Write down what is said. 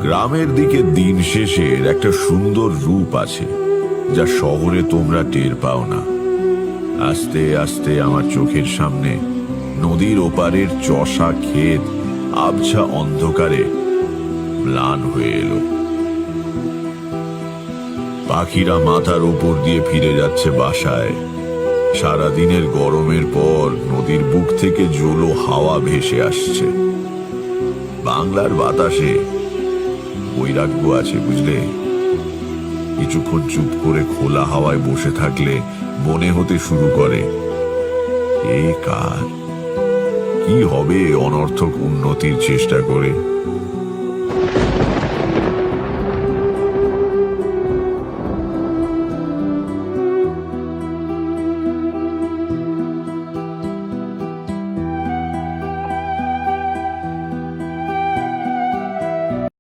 গ্রামের দিকে দিন শেষের একটা সুন্দর রূপ আছে, যা শহরে তোমরা টের পাও না। আস্তে আস্তে আমার চোখের সামনে নদীর ওপারের চষা ক্ষেত আবছা অন্ধকারে ম্লান হয়ে এলো। পাখিরা মাথার ওপর দিয়ে ফিরে যাচ্ছে বাসায়। সারাদিনের গরমের পর নদীর বুক থেকে জোলো হাওয়া ভেসে আসছে। বাংলার বাতাসে বৈরাগ্য আছে, বুঝলে। কিছুক্ষণ চুপ করে খোলা হাওয়ায় বসে থাকলে মনে হতে শুরু করে, এ কার কি হবে অনর্থক উন্নতির চেষ্টা করে।